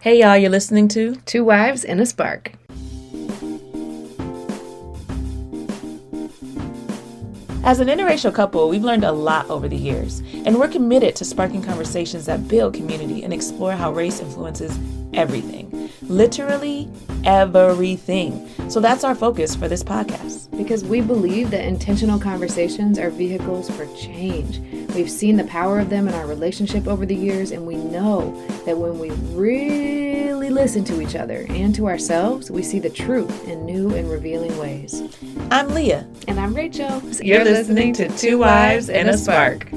Hey y'all, you're listening to Two Wives and a Spark. As an interracial couple, we've learned a lot over the years, and we're committed to sparking conversations that build community and explore how race influences everything. Literally everything. So that's our focus for this podcast. Because we believe that intentional conversations are vehicles for change. We've seen the power of them in our relationship over the years, and we know that when we really listen to each other and to ourselves, we see the truth in new and revealing ways. I'm Leah. And I'm Rachel. You're listening to Two Wives and a Spark.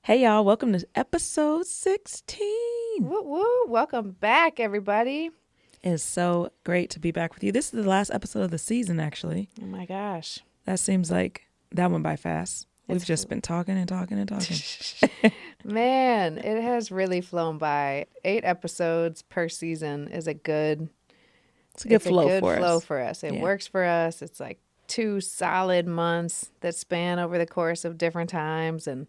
Hey y'all, welcome to episode 16. Woo woo! Welcome back, everybody. It is so great to be back with you. This is the last episode of the season, actually. Oh my gosh. That seems like that went by fast. We've just been talking and talking and talking. Man, it has really flown by. 8 episodes per season is a good flow for us. It works for us. It's like 2 solid months that span over the course of different times. And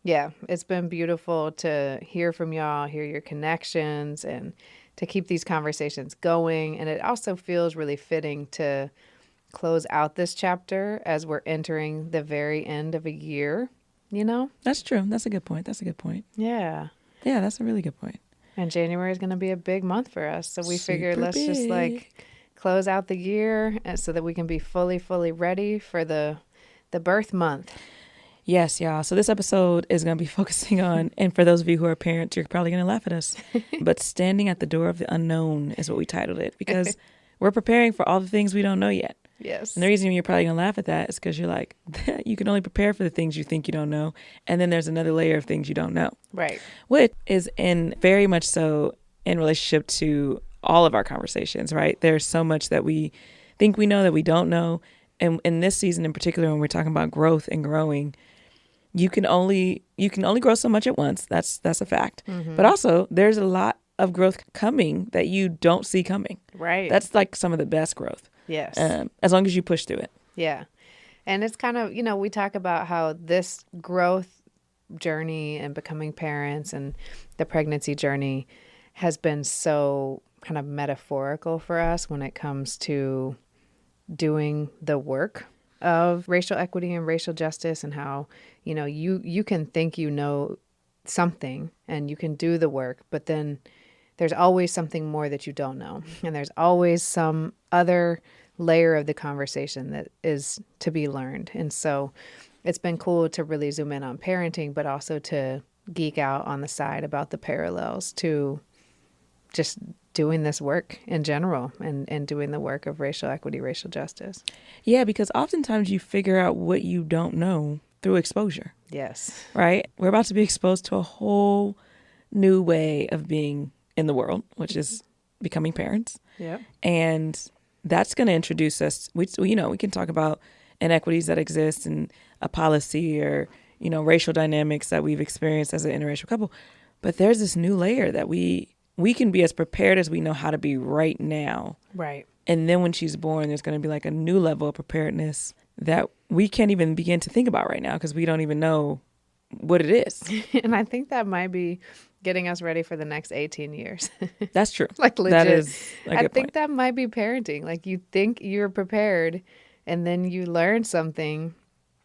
yeah, it's been beautiful to hear from y'all, hear your connections, and to keep these conversations going. And it also feels really fitting to close out this chapter as we're entering the very end of a year, you know? That's true. That's a good point. Yeah. Yeah, that's a really good point. And January is going to be a big month for us. So we figured let's big. Just like close out the year so that we can be fully ready for the birth month. Yes, y'all. So this episode is going to be focusing on, and for those of you who are parents, you're probably going to laugh at us, but standing at the door of the unknown is what we titled it, because we're preparing for all the things we don't know yet. Yes. And the reason you're probably going to laugh at that is because you're like, you can only prepare for the things you think you don't know. And then there's another layer of things you don't know. Right. Which is very much so in relationship to all of our conversations, right? There's so much that we think we know that we don't know. And in this season in particular, when we're talking about growth and growing, you can only grow so much at once. That's a fact. Mm-hmm. But also there's a lot of growth coming that you don't see coming. Right. That's like some of the best growth. Yes. As long as you push through it. Yeah. And it's kind of, we talk about how this growth journey and becoming parents and the pregnancy journey has been so kind of metaphorical for us when it comes to doing the work of racial equity and racial justice, and how, you can think you know something and you can do the work, but then there's always something more that you don't know. And there's always some other layer of the conversation that is to be learned. And so it's been cool to really zoom in on parenting, but also to geek out on the side about the parallels to just doing this work in general and doing the work of racial equity, racial justice. Yeah, because oftentimes you figure out what you don't know through exposure. Yes. Right? We're about to be exposed to a whole new way of being in the world, which is becoming parents. Yeah. And that's going to introduce us. We can talk about inequities that exist in a policy or, racial dynamics that we've experienced as an interracial couple. But there's this new layer that we can be as prepared as we know how to be right now. Right. And then when she's born, there's going to be like a new level of preparedness that we can't even begin to think about right now because we don't even know what it is. And I think that might be getting us ready for the next 18 years. That's true. Like legit. That is a good I think point. that might be parenting. Like you think you're prepared and then you learn something.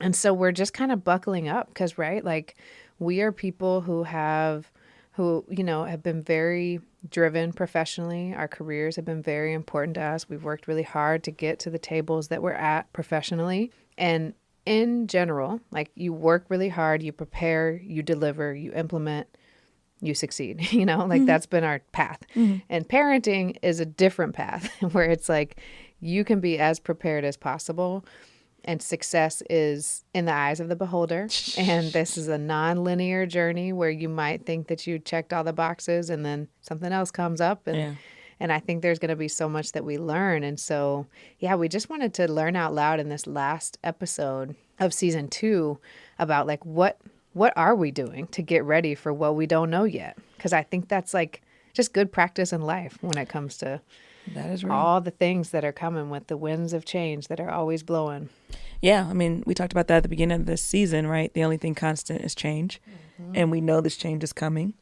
And so we're just kind of buckling up because, right, like we are people who have been very driven professionally. Our careers have been very important to us. We've worked really hard to get to the tables that we're at professionally. And in general, like you work really hard, you prepare, you deliver, you implement, you succeed, mm-hmm. That's been our path. Mm-hmm. And parenting is a different path where it's like you can be as prepared as possible. And success is in the eyes of the beholder. And this is a non-linear journey where you might think that you checked all the boxes and then something else comes up. And I think there's going to be so much that we learn. And so, yeah, we just wanted to learn out loud in this last episode of season 2 about like what are we doing to get ready for what we don't know yet? Because I think that's like just good practice in life when it comes to That is real. All the things that are coming with the winds of change that are always blowing. Yeah, I mean, we talked about that at the beginning of this season, right? The only thing constant is change, and we know this change is coming.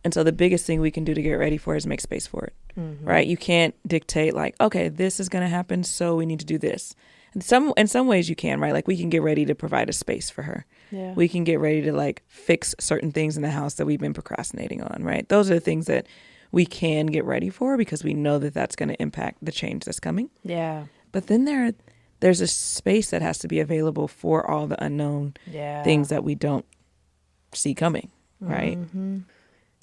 And so the biggest thing we can do to get ready for it is make space for it, right? You can't dictate like, okay, this is going to happen, so we need to do this. In some ways you can, right? Like we can get ready to provide a space for her. Yeah. We can get ready to like fix certain things in the house that we've been procrastinating on, right? Those are the things that we can get ready for because we know that that's going to impact the change that's coming. Yeah. But then there's a space that has to be available for all the unknown things that we don't see coming, right?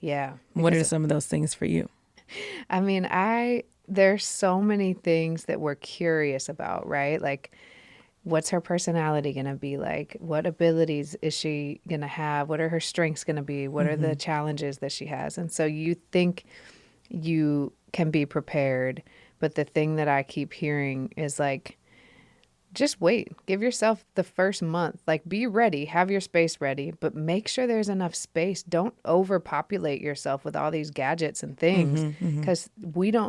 Yeah. What are some of those things for you? I mean, there's so many things that we're curious about, right? Like, what's her personality going to be like? What abilities is she going to have? What are her strengths going to be? What are the challenges that she has? And so you think you can be prepared, but the thing that I keep hearing is like, just wait. Give yourself the first month. Like, be ready. Have your space ready, but make sure there's enough space. Don't overpopulate yourself with all these gadgets and things because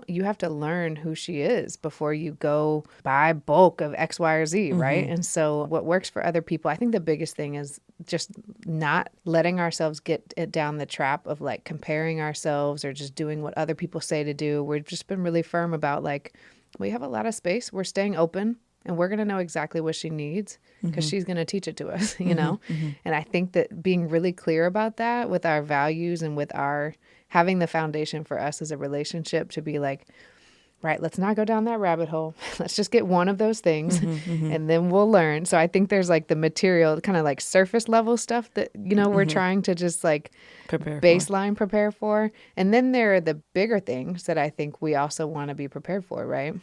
you have to learn who she is before you go buy bulk of X, Y, or Z, right? And so what works for other people, I think the biggest thing is just not letting ourselves get it down the trap of like comparing ourselves or just doing what other people say to do. We've just been really firm about like, we have a lot of space. We're staying open. And we're going to know exactly what she needs because she's going to teach it to us, you know? And I think that being really clear about that with our values and with our having the foundation for us as a relationship to be like, right, let's not go down that rabbit hole. Let's just get one of those things and then we'll learn. So I think there's like the material, kind of like surface level stuff that, you know, we're trying to just like prepare for. And then there are the bigger things that I think we also want to be prepared for, right?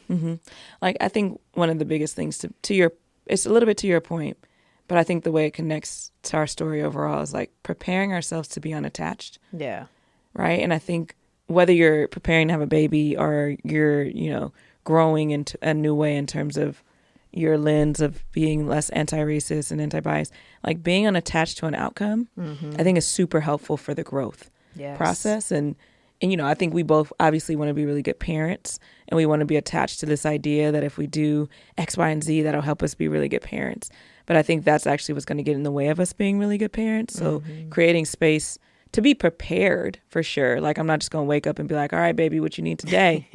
Like, I think one of the biggest things it's a little bit to your point, but I think the way it connects to our story overall is like preparing ourselves to be unattached. Yeah. Right. And I think whether you're preparing to have a baby or you're, you know, growing into a new way in terms of your lens of being less anti-racist and anti-bias, like being unattached to an outcome, I think is super helpful for the growth process. And, you know, I think we both obviously want to be really good parents and we want to be attached to this idea that if we do X, Y, and Z, that'll help us be really good parents. But I think that's actually what's going to get in the way of us being really good parents. So creating space to be prepared for sure. Like, I'm not just going to wake up and be like, all right, baby, what you need today,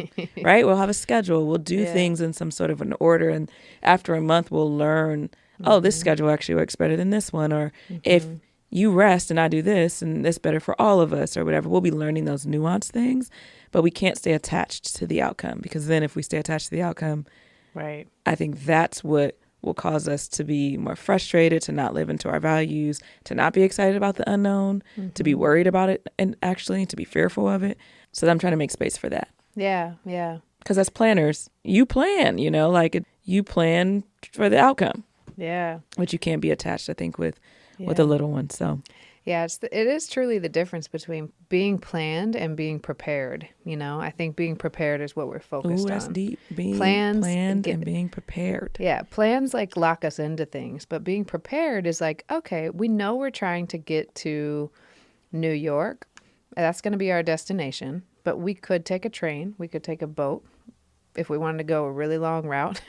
right? We'll have a schedule. We'll do things in some sort of an order. And after a month, we'll learn, oh, this schedule actually works better than this one. Or if you rest and I do this and this better for all of us or whatever, we'll be learning those nuanced things. But we can't stay attached to the outcome because then if we stay attached to the outcome, right, I think that's what will cause us to be more frustrated, to not live into our values, to not be excited about the unknown, to be worried about it and actually to be fearful of it. So I'm trying to make space for that. Yeah, yeah. Because as planners, you plan, you know, like you plan for the outcome. Yeah. Which you can't be attached, I think, with a little one. So yeah, it is truly the difference between being planned and being prepared. You know, I think being prepared is what we're focused on. That's deep. Being planned and being prepared. Yeah, plans like lock us into things, but being prepared is like, okay, we know we're trying to get to New York. That's going to be our destination, but we could take a train, we could take a boat. If we wanted to go a really long route,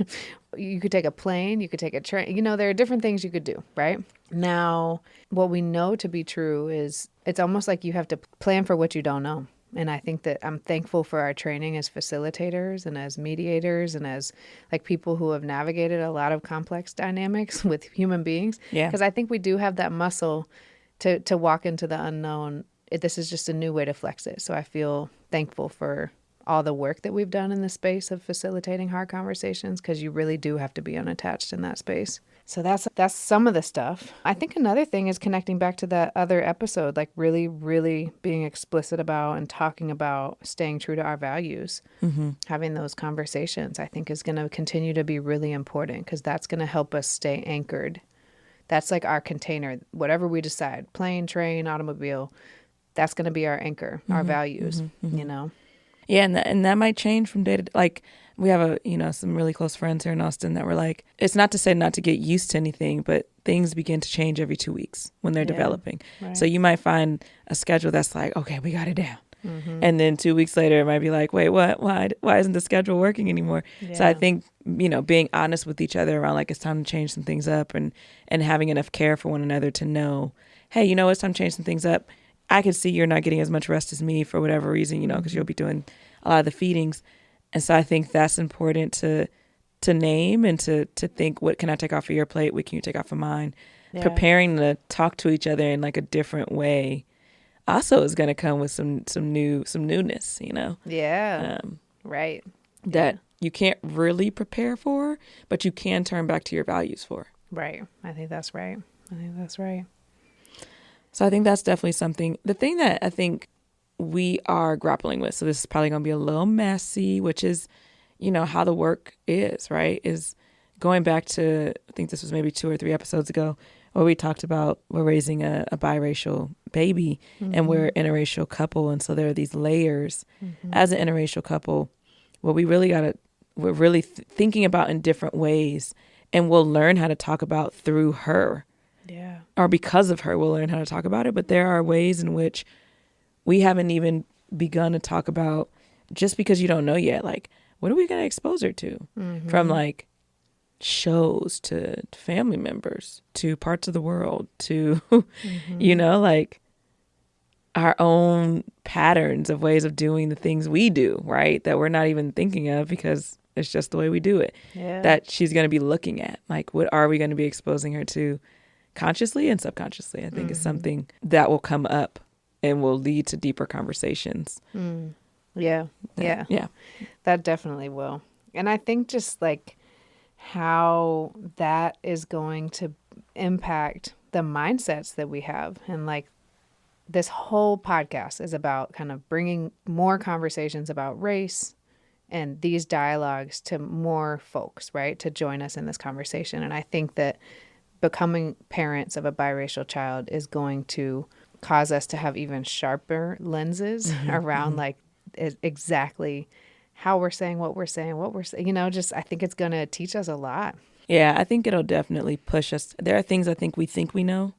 you could take a plane, you could take a train. You know, there are different things you could do, right? Now, what we know to be true is it's almost like you have to plan for what you don't know. And I think that I'm thankful for our training as facilitators and as mediators and as like people who have navigated a lot of complex dynamics with human beings. Yeah. Because I think we do have that muscle to walk into the unknown. This is just a new way to flex it. So I feel thankful for all the work that we've done in the space of facilitating hard conversations, because you really do have to be unattached in that space. So that's some of the stuff. I think another thing is connecting back to that other episode, like really, really being explicit about and talking about staying true to our values. Having those conversations, I think, is going to continue to be really important because that's going to help us stay anchored. That's like our container, whatever we decide, plane, train, automobile, that's going to be our anchor, our values, you know? Yeah, and that might change from day to day. Like, we have some really close friends here in Austin that were like, it's not to say not to get used to anything, but things begin to change every 2 weeks when they're developing. Right. So you might find a schedule that's like, okay, we got it down. And then 2 weeks later, it might be like, wait, what? Why isn't the schedule working anymore? So I Yeah. think, being honest with each other around like it's time to change some things up, and having enough care for one another to know, hey, it's time to change some things up. I can see you're not getting as much rest as me for whatever reason, because you'll be doing a lot of the feedings. And so I think that's important to name and to think, what can I take off of your plate? What can you take off of mine? Yeah. Preparing to talk to each other in like a different way also is going to come with some newness, Yeah. Right. that you can't really prepare for, but you can turn back to your values for. Right. I think that's right. So I think that's definitely something. The thing that I think we are grappling with, so this is probably going to be a little messy, which is, how the work is, right? Is going back to, I think this was maybe 2 or 3 episodes ago, where we talked about we're raising a biracial baby and we're an interracial couple. And so there are these layers as an interracial couple where we're really thinking about in different ways, and we'll learn how to talk about through her. Yeah. Or because of her, we'll learn how to talk about it. But there are ways in which we haven't even begun to talk about, just because you don't know yet. Like, what are we going to expose her to? From like shows to family members to parts of the world to, like our own patterns of ways of doing the things we do, right? That we're not even thinking of because it's just the way we do it. Yeah. That she's going to be looking at. Like, what are we going to be exposing her to consciously and subconsciously? I think is something that will come up and will lead to deeper conversations. Yeah. Yeah. That definitely will. And I think just like how that is going to impact the mindsets that we have. And like this whole podcast is about kind of bringing more conversations about race and these dialogues to more folks, right? To join us in this conversation. And I think that becoming parents of a biracial child is going to cause us to have even sharper lenses around like exactly how we're saying what we're saying, just I think it's going to teach us a lot. Yeah, I think it'll definitely push us. There are things I think we know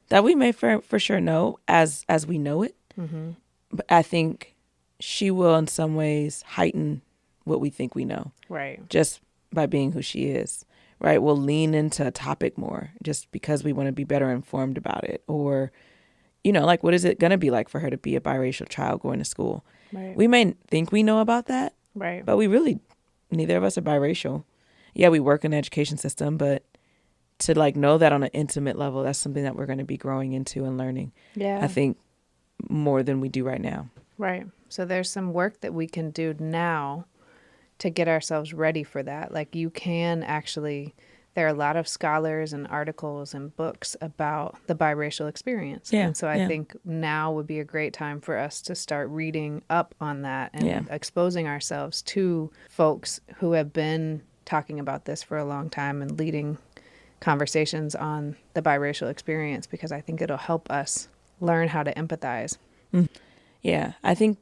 that we may for sure know as we know it. But I think she will in some ways heighten what we think we know. Right. Just by being who she is. Right. We'll lean into a topic more just because we want to be better informed about it. Or, like, what is it going to be like for her to be a biracial child going to school? Right. We may think we know about that. Right. But we really, neither of us are biracial. Yeah, we work in the education system, but to like know that on an intimate level, that's something that we're going to be growing into and learning. Yeah. I think more than we do right now. Right. So there's some work that we can do now to get ourselves ready for that. Like you can actually, there are a lot of scholars and articles and books about the biracial experience. Yeah, and so I think now would be a great time for us to start reading up on that and exposing ourselves to folks who have been talking about this for a long time and leading conversations on the biracial experience, because I think it'll help us learn how to empathize. Yeah, I think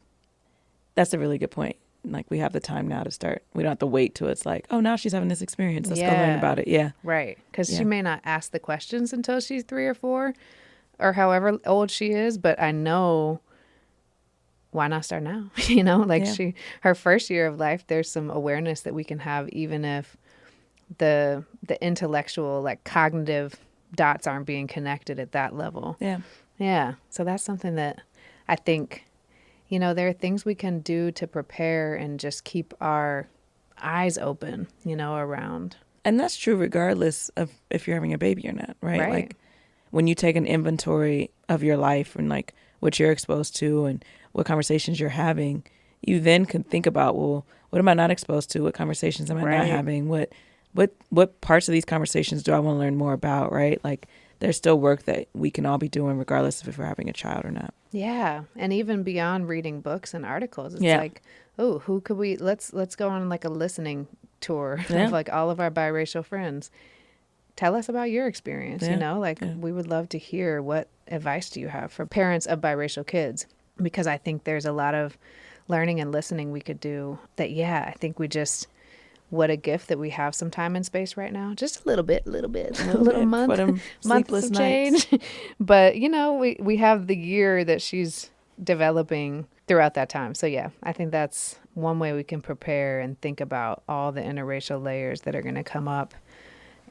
that's a really good point. Like we have the time now to start. We don't have to wait till it's like, oh, now she's having this experience. Let's go learn about it. Yeah. Right. Because she may not ask the questions until she's 3 or 4 or however old she is. But I know, why not start now? Her first year of life, there's some awareness that we can have, even if the intellectual, like cognitive dots aren't being connected at that level. Yeah. Yeah. So that's something that I think, there are things we can do to prepare and just keep our eyes open, around. And that's true regardless of if you're having a baby or not, right? Like when you take an inventory of your life and like what you're exposed to and what conversations you're having, you then can think about, well, what am I not exposed to? What conversations am I not having? What parts of these conversations do I want to learn more about, right? Like there's still work that we can all be doing regardless of if we're having a child or not. Yeah. And even beyond reading books and articles, it's like, oh, who could let's go on like a listening tour of like all of our biracial friends. Tell us about your experience, we would love to hear, what advice do you have for parents of biracial kids? Because I think there's a lot of learning and listening we could do that. I think what a gift that we have some time and space right now. Just a little month, months of change. But, we have the year that she's developing throughout that time. So yeah, I think that's one way we can prepare and think about all the interracial layers that are going to come up,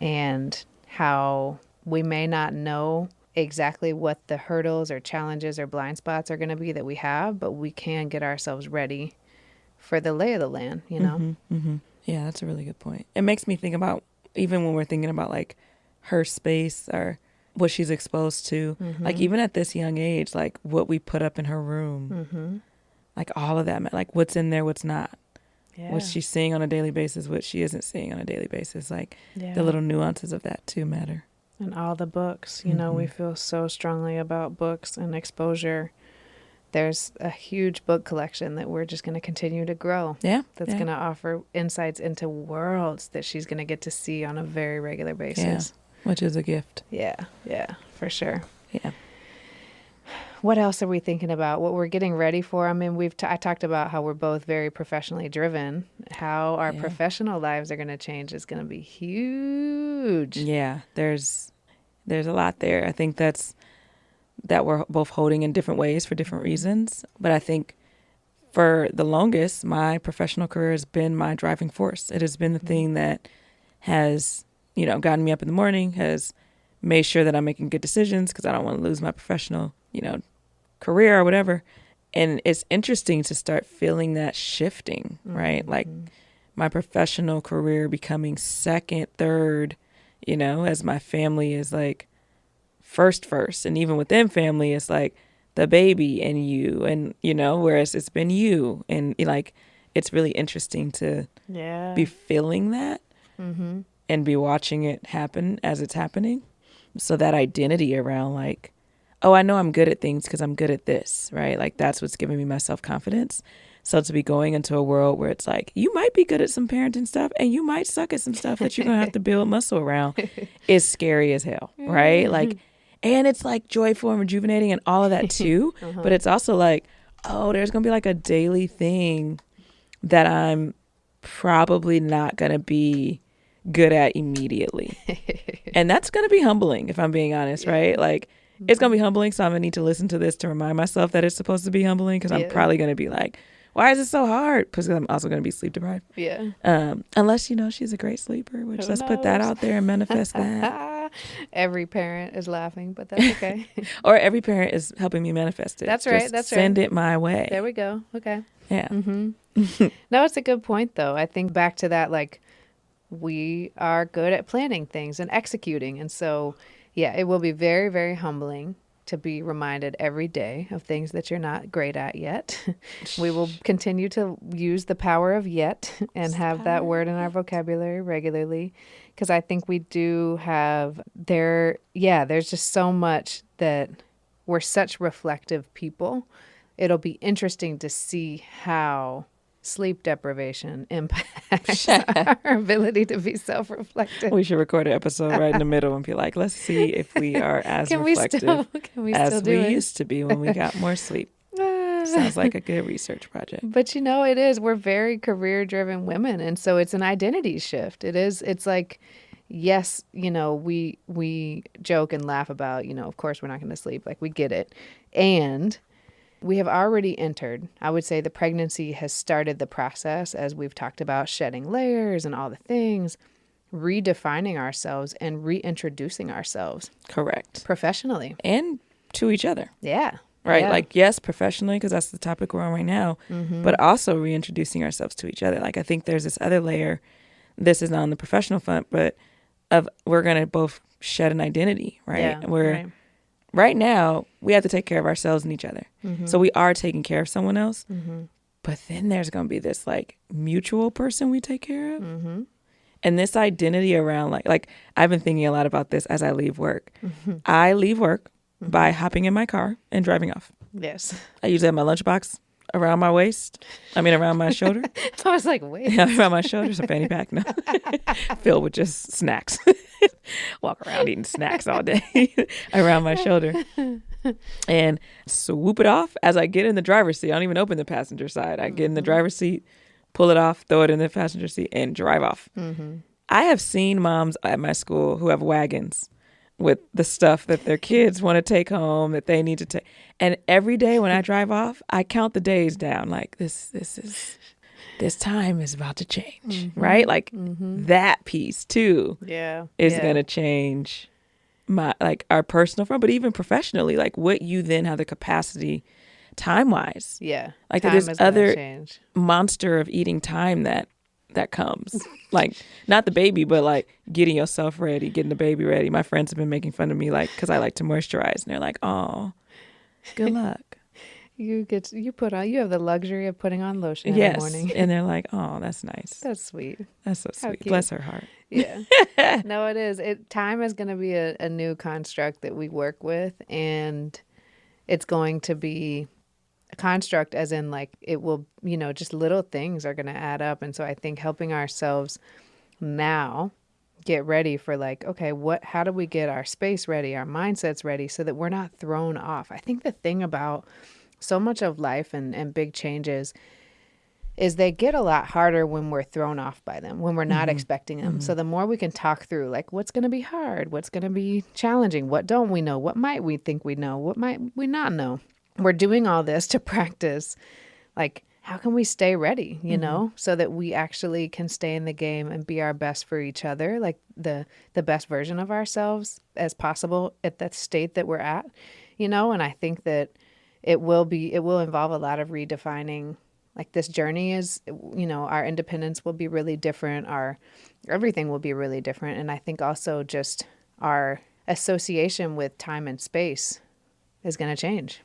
and how we may not know exactly what the hurdles or challenges or blind spots are going to be that we have, but we can get ourselves ready for the lay of the land, you know? Mm-hmm, mm-hmm. Yeah, that's a really good point. It makes me think about, even when we're thinking about like her space or what she's exposed to, like even at this young age, like what we put up in her room, like all of that, like what's in there, what's not, what she's seeing on a daily basis, what she isn't seeing on a daily basis, like the little nuances of that too matter. And all the books, you know, we feel so strongly about books and exposure. There's a huge book collection that we're just going to continue to grow. Yeah. That's going to offer insights into worlds that she's going to get to see on a very regular basis. Yeah, which is a gift. Yeah, for sure. Yeah. What else are we thinking about? What we're getting ready for? I mean, I talked about how we're both very professionally driven. How our professional lives are going to change is going to be huge. Yeah, there's a lot there. I think that we're both holding in different ways for different reasons. But I think for the longest, my professional career has been my driving force. It has been the thing that has, you know, gotten me up in the morning, has made sure that I'm making good decisions because I don't want to lose my professional, you know, career or whatever. And it's interesting to start feeling that shifting, right? Like my professional career becoming second, third, you know, as my family is like first. And even within family, it's like the baby and you, and, you know, whereas it's been you. And like, it's really interesting to be feeling that and be watching it happen as it's happening. So that identity around like, oh, I know I'm good at things because I'm good at this, right? Like that's what's giving me my self-confidence. So to be going into a world where it's like, you might be good at some parenting stuff and you might suck at some stuff that you're going to have to build muscle around is scary as hell, right? Like, and it's like joyful and rejuvenating and all of that too. But it's also like, oh, there's going to be like a daily thing that I'm probably not going to be good at immediately. And that's going to be humbling if I'm being honest, right? Like, it's going to be humbling. So I'm going to need to listen to this to remind myself that it's supposed to be humbling because I'm probably going to be like, why is it so hard? Because I'm also going to be sleep deprived. Yeah. Unless, you know, she's a great sleeper, which let's put that out there and manifest that. Every parent is laughing, but that's okay. Or every parent is helping me manifest it. That's right. Just that's send right. it my way. There we go. Okay. Yeah. No, it's a good point, though. I think back to that, like, we are good at planning things and executing. And so, yeah, it will be very, very humbling to be reminded every day of things that you're not great at yet. We will continue to use the power of yet and have that word in our vocabulary regularly, because I think we do have there's just so much that we're such reflective people. It'll be interesting to see how sleep deprivation impacts our ability to be self-reflective. We should record an episode right in the middle and be like, let's see if we are as reflective as we used to be when we got more sleep. Sounds like a good research project. But you know, it is. We're very career-driven women, and so it's an identity shift. It is. It's like, yes, you know, we joke and laugh about, you know, of course we're not going to sleep. Like, we get it. And we have already entered, I would say the pregnancy has started the process, as we've talked about, shedding layers and all the things, redefining ourselves and reintroducing ourselves. Correct. Professionally. And to each other. Yeah. Right. Yeah. Like, yes, professionally, because that's the topic we're on right now, but also reintroducing ourselves to each other. Like, I think there's this other layer. This is not on the professional front, but we're going to both shed an identity, right? Yeah, right now, we have to take care of ourselves and each other. So we are taking care of someone else. But then there's going to be this like mutual person we take care of. And this identity around like I've been thinking a lot about this as I leave work. I leave work by hopping in my car and driving off. Yes. I usually have my lunchbox around my waist. I mean, around my shoulder. I was like, wait. Around my shoulder, some fanny pack. No. Filled with just snacks. Walk around eating snacks all day around my shoulder. And swoop it off as I get in the driver's seat. I don't even open the passenger side. I get in the driver's seat, pull it off, throw it in the passenger seat, and drive off. I have seen moms at my school who have wagons with the stuff that their kids want to take home that they need to take. And every day when I drive off, I count the days down. Like this time is about to change, right? Like that piece too is going to change my, like, our personal front, but even professionally, like what you then have the capacity time wise. Yeah. Like time there's other change. monster of eating time that comes. Like not the baby, but like getting yourself ready, getting the baby ready. My friends have been making fun of me, like, because I like to moisturize, and they're like, "Oh, good luck." You have the luxury of putting on lotion in the morning. And they're like, "Oh, that's nice. That's sweet. That's so sweet. cute. Bless her heart." Yeah. No, it is. Time is going to be a new construct that we work with, and it's going to be a construct as in like it will, just little things are going to add up. And so I think helping ourselves now get ready for like, okay, how do we get our space ready, our mindsets ready so that we're not thrown off? I think the thing about so much of life and big changes is they get a lot harder when we're thrown off by them, when we're not expecting them. So the more we can talk through, like, what's going to be hard, what's going to be challenging, what don't we know, what might we think we know, what might we not know. We're doing all this to practice, like, how can we stay ready, so that we actually can stay in the game and be our best for each other, like the best version of ourselves as possible at that state that we're at, and I think that it will involve a lot of redefining. Like this journey is, our independence will be really different. Everything will be really different. And I think also just our association with time and space is going to change.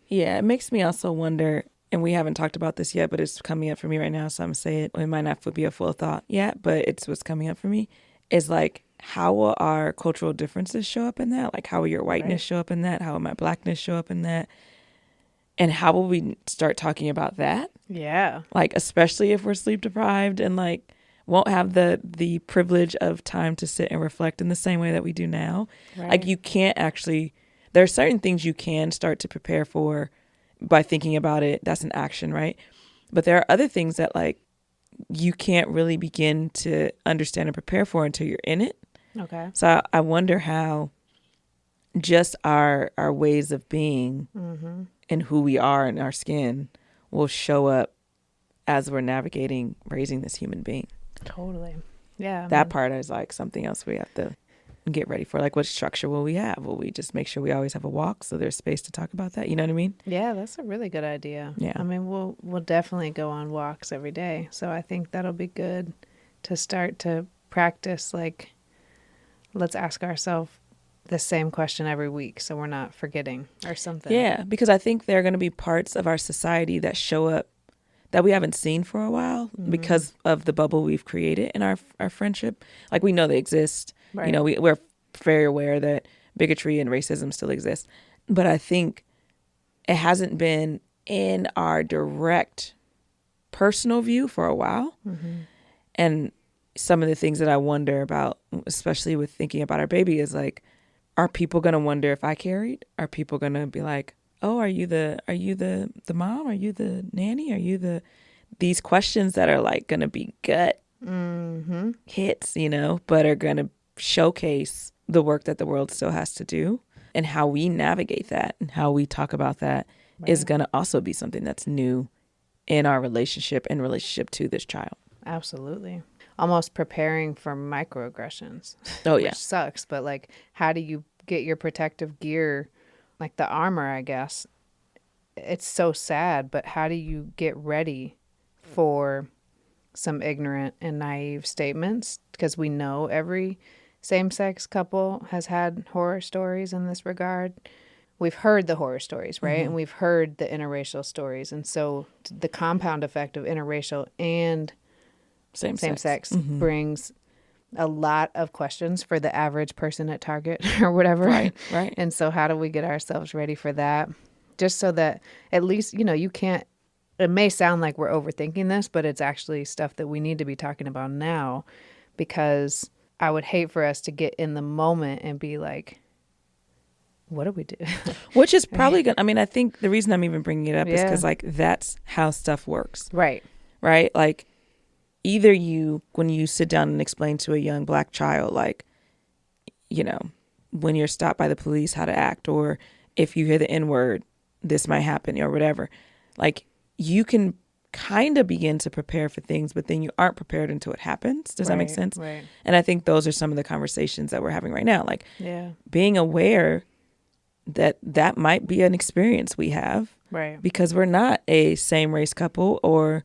Yeah, it makes me also wonder, and we haven't talked about this yet, but it's coming up for me right now, so I'm going to say it. It might not be a full thought yet, but it's what's coming up for me, is like, how will our cultural differences show up in that? Like, how will your whiteness show up in that? How will my blackness show up in that? And how will we start talking about that? Yeah. Like, especially if we're sleep deprived and like won't have the privilege of time to sit and reflect in the same way that we do now. Right. Like you can't actually, there are certain things you can start to prepare for by thinking about it. That's an action, right? But there are other things that like you can't really begin to understand and prepare for until you're in it. Okay. So I wonder how just our ways of being and who we are in our skin will show up as we're navigating raising this human being. Totally. Yeah. That part is like something else we have to get ready for. Like, what structure will we have? Will we just make sure we always have a walk so there's space to talk about that? You know what I mean? Yeah, that's a really good idea. Yeah. I mean, we'll definitely go on walks every day. So I think that'll be good to start to practice. Like, let's ask ourselves the same question every week so we're not forgetting or something. Yeah, because I think there are going to be parts of our society that show up that we haven't seen for a while because of the bubble we've created in our friendship. Like, we know they exist. Right. We're very aware that bigotry and racism still exist. But I think it hasn't been in our direct personal view for a while. And some of the things that I wonder about, especially with thinking about our baby, is like, are people going to wonder if I carried? Are people going to be like, oh, are you the mom? Are you the nanny? Are you these questions that are like going to be gut hits, but are going to showcase the work that the world still has to do, and how we navigate that and how we talk about that is going to also be something that's new in our relationship to this child. Absolutely. Almost preparing for microaggressions. Oh, yeah. Which sucks, but like, how do you get your protective gear, like the armor, I guess? It's so sad, but how do you get ready for some ignorant and naive statements? Because we know every same-sex couple has had horror stories in this regard. We've heard the horror stories, right? And we've heard the interracial stories. And so the compound effect of interracial and same-sex brings a lot of questions for the average person at Target or whatever. Right. And so how do we get ourselves ready for that? Just so that at least, you can't, it may sound like we're overthinking this, but it's actually stuff that we need to be talking about now, because I would hate for us to get in the moment and be like, what do we do? Which is probably going to, I think the reason I'm even bringing it up is because like that's how stuff works. Right. Like, either when you sit down and explain to a young Black child, like, when you're stopped by the police, how to act, or if you hear the N-word, this might happen or whatever. Like, you can kind of begin to prepare for things, but then you aren't prepared until it happens. Does that make sense? Right. And I think those are some of the conversations that we're having right now. Like, Yeah. being aware that that might be an experience we have. Right. Because we're not a same race couple or,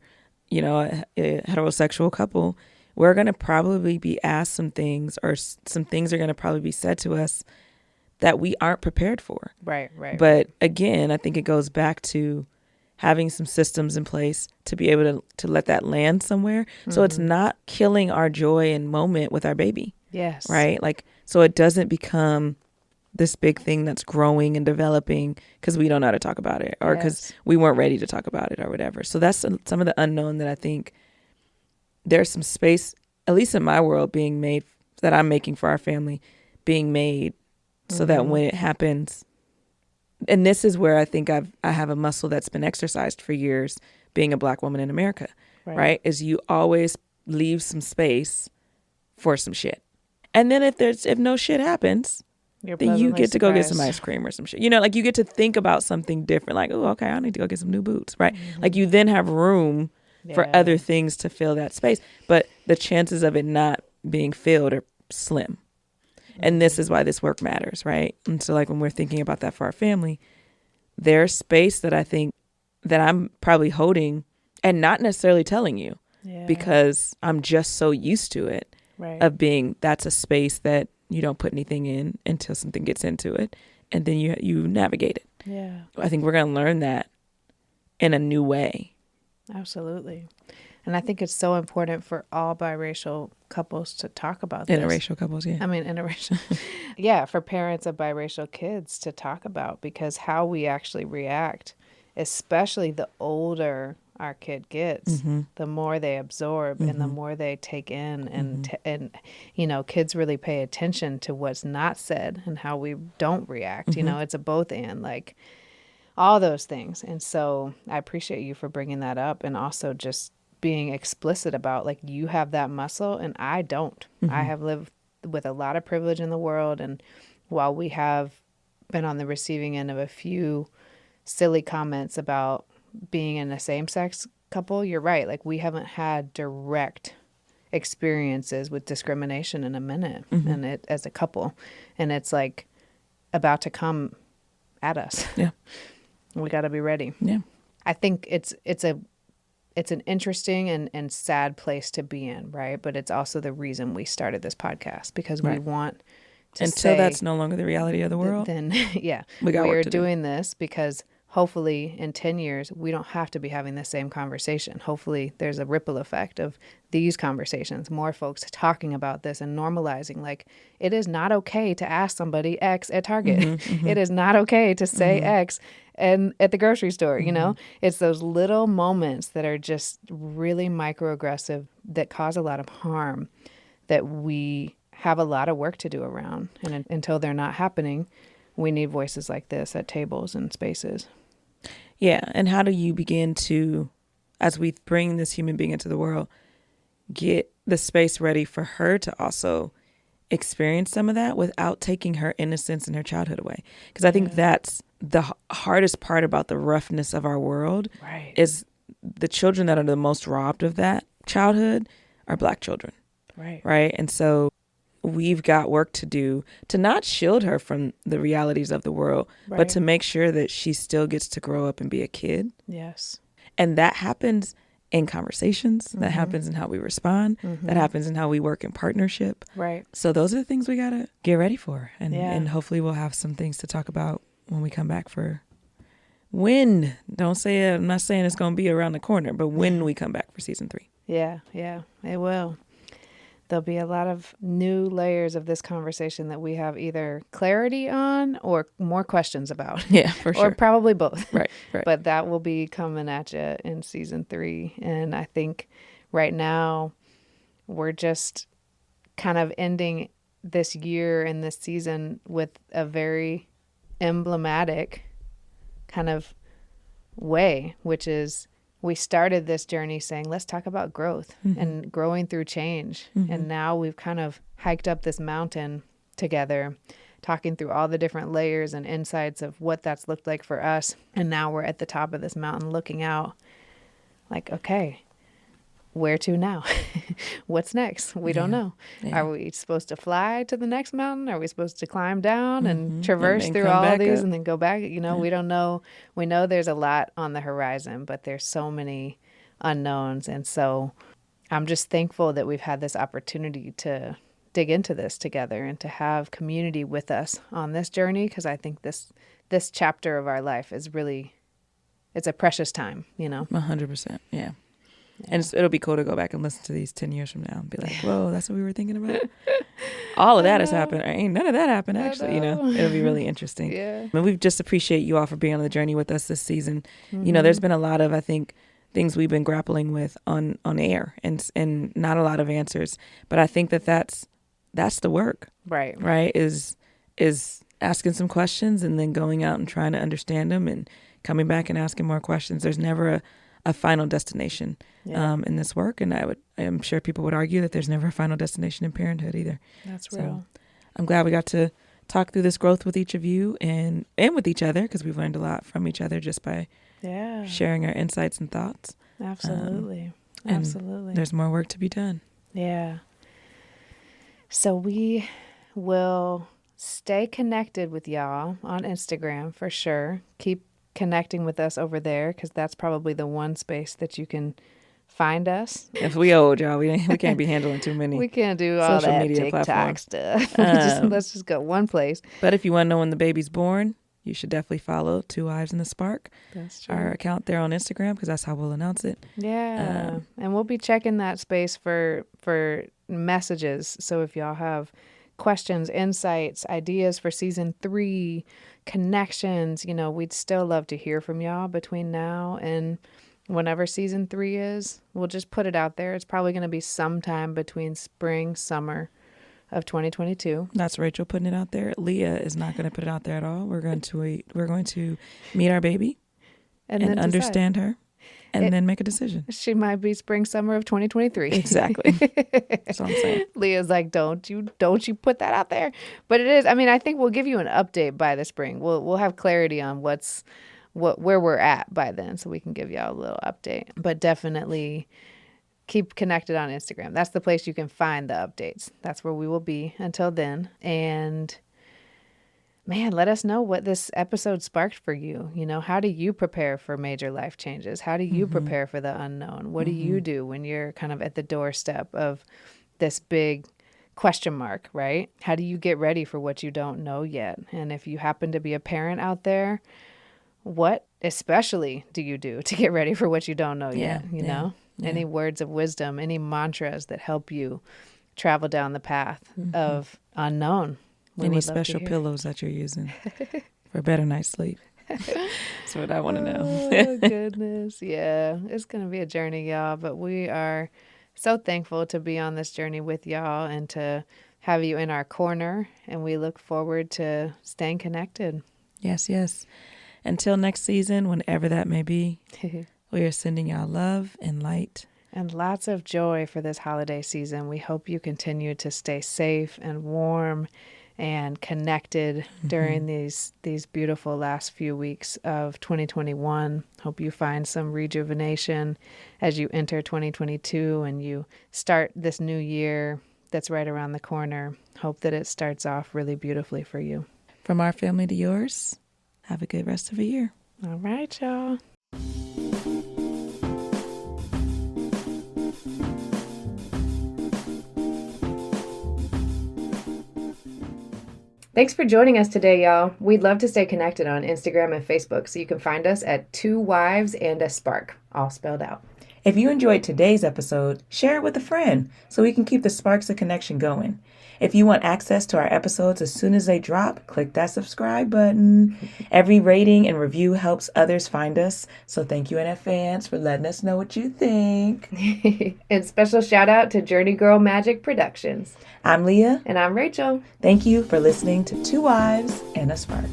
you know, a heterosexual couple. We're going to probably be asked some things, or some things are going to probably be said to us that we aren't prepared for. Right. But again, I think it goes back to having some systems in place to be able to let that land somewhere. So it's not killing our joy and moment with our baby. Yes. Right? Like, so it doesn't become this big thing that's growing and developing because we don't know how to talk about it, or because we weren't ready to talk about it, or whatever. So that's some of the unknown that I think there's some space, at least in my world, being made, that I'm making for our family, being made so that when it happens, and this is where I think I have a muscle that's been exercised for years, being a Black woman in America, right? Is you always leave some space for some shit. And then if no shit happens, then you get to go get some ice cream or some shit. You know, like, you get to think about something different. Like, oh, okay, I need to go get some new boots, right? Like, you then have room for other things to fill that space. But the chances of it not being filled are slim. And this is why this work matters, right? And so, like, when we're thinking about that for our family, there's space that I think that I'm probably holding and not necessarily telling you because I'm just so used to it of being, that's a space that you don't put anything in until something gets into it, and then you navigate it. Yeah. I think we're going to learn that in a new way. Absolutely. And I think it's so important for all biracial couples to talk about this. Interracial couples, yeah. I mean, interracial. Yeah, for parents of biracial kids to talk about, because how we actually react, especially the older our kid gets, the more they absorb and the more they take in, and you know, kids really pay attention to what's not said and how we don't react. You know, it's a both and, like, all those things. And so I appreciate you for bringing that up, and also just being explicit about, like, you have that muscle and I don't. I have lived with a lot of privilege in the world, and while we have been on the receiving end of a few silly comments about being in a same-sex couple, you're right. Like, we haven't had direct experiences with discrimination in a minute, and it as a couple, and it's like about to come at us. Yeah, we got to be ready. Yeah, I think it's an interesting and sad place to be in, right? But it's also the reason we started this podcast, because we want to until that's no longer the reality of the world. Then yeah, we are doing this because hopefully in 10 years, we don't have to be having the same conversation. Hopefully there's a ripple effect of these conversations, more folks talking about this and normalizing, like, it is not okay to ask somebody X at Target. It is not okay to say X and at the grocery store, you know? It's those little moments that are just really microaggressive that cause a lot of harm that we have a lot of work to do around. And until they're not happening, we need voices like this at tables and spaces. Yeah. And how do you begin to, as we bring this human being into the world, get the space ready for her to also experience some of that without taking her innocence and her childhood away? Because I think that's the hardest part about the roughness of our world, is the children that are the most robbed of that childhood are Black children. Right. And so we've got work to do to not shield her from the realities of the world, but to make sure that she still gets to grow up and be a kid. Yes. And that happens in conversations. That happens in how we respond. That happens in how we work in partnership. Right. So those are the things we got to get ready for. And hopefully we'll have some things to talk about when we come back for when. Don't say it. I'm not saying it's going to be around the corner, but when we come back for season 3. Yeah, it will. There'll be a lot of new layers of this conversation that we have either clarity on or more questions about. Yeah, for sure. Or probably both. Right. But that will be coming at you in season 3. And I think right now we're just kind of ending this year and this season with a very emblematic kind of way, which is, we started this journey saying, let's talk about growth and growing through change. And now we've kind of hiked up this mountain together talking through all the different layers and insights of what that's looked like for us. And now we're at the top of this mountain looking out like, okay, where to now? What's next? We don't know. Are we supposed to fly to the next mountain? Are we supposed to climb down and traverse through all of these and then go back? We don't know. We know there's a lot on the horizon, but there's so many unknowns. And so I'm just thankful that we've had this opportunity to dig into this together and to have community with us on this journey, because I think this chapter of our life is really, it's a precious time, 100%. Yeah. And it'll be cool to go back and listen to these 10 years from now and be like, whoa, that's what we were thinking about. All of that has happened. Ain't none of that happened, actually. It'll be really interesting. Yeah. And we just appreciate you all for being on the journey with us this season. There's been a lot of, I think, things we've been grappling with on air and not a lot of answers. But I think that's the work. Right. Is asking some questions and then going out and trying to understand them and coming back and asking more questions. There's never a final destination in this work. And I'm sure people would argue that there's never a final destination in parenthood either. That's real. So I'm glad we got to talk through this growth with each of you and with each other, because we've learned a lot from each other just by sharing our insights and thoughts. Absolutely. Absolutely. There's more work to be done. Yeah. So we will stay connected with y'all on Instagram for sure. Keep connecting with us over there, because that's probably the one space that you can find us. If we old, y'all, we can't be handling too many. We can't do all social that media TikTok platforms. stuff. Let's just go one place. But if you want to know when the baby's born, you should definitely follow Two Wives and a Spark. That's true. Our account there on Instagram, because that's how we'll announce it. Yeah. And we'll be checking that space for messages. So if y'all have questions, insights, ideas for season 3, connections, we'd still love to hear from y'all between now and whenever season 3 is. We'll just put it out there. It's probably going to be sometime between spring, summer of 2022. That's Rachel putting it out there. Leah is not going to put it out there at all. We're going to meet our baby and understand her. And then make a decision. She might be spring, summer of 2023. Exactly. That's what I'm saying. Leah's like, don't you put that out there. But it is. I mean, I think we'll give you an update by the spring. We'll have clarity on where we're at by then, so we can give y'all a little update. But definitely keep connected on Instagram. That's the place you can find the updates. That's where we will be until then. And man, let us know what this episode sparked for you. How do you prepare for major life changes? How do you prepare for the unknown? What do you do when you're kind of at the doorstep of this big question mark, right? How do you get ready for what you don't know yet? And if you happen to be a parent out there, what especially do you do to get ready for what you don't know yet? Any words of wisdom, any mantras that help you travel down the path of unknown? Any special pillows that you're using for a better night's sleep? That's what I want to know. Oh, goodness. Yeah, it's going to be a journey, y'all. But we are so thankful to be on this journey with y'all and to have you in our corner. And we look forward to staying connected. Yes, yes. Until next season, whenever that may be, we are sending y'all love and light. And lots of joy for this holiday season. We hope you continue to stay safe and warm and connected during these beautiful last few weeks of 2021. Hope you find some rejuvenation as you enter 2022 and you start this new year that's right around the corner. Hope that it starts off really beautifully for you. From our family to yours, have a good rest of the year. All right, y'all. Thanks for joining us today, y'all. We'd love to stay connected on Instagram and Facebook, so you can find us at Two Wives and a Spark, all spelled out. If you enjoyed today's episode, share it with a friend so we can keep the sparks of connection going. If you want access to our episodes as soon as they drop, click that subscribe button. Every rating and review helps others find us, so thank you in advance for letting us know what you think. And special shout out to Journey Girl Magic Productions. I'm Leah. And I'm Rachel. Thank you for listening to Two Wives and a Spark.